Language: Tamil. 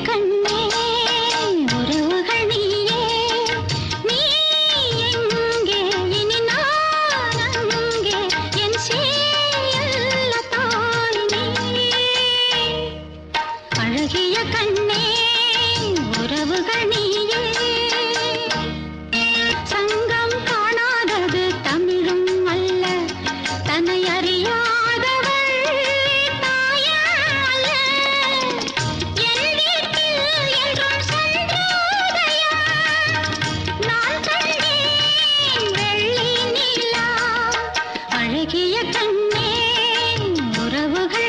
கண்ணே உறவுகள் நீயே நீ எங்கே இனி நான் அங்கே என் சேயல்ல தாய் நீ அழகிய கண்ணே உறவுகள் நீயே சங்கம் காணாதது தமிழும் அல்ல தன்னை அறியாதவள் தாயால என் வீட்டில் என்றும் சந்திரோதயம் நான் கண்டேன் வெள்ளி நிலா அழகிய கண்ணே உறவுகள்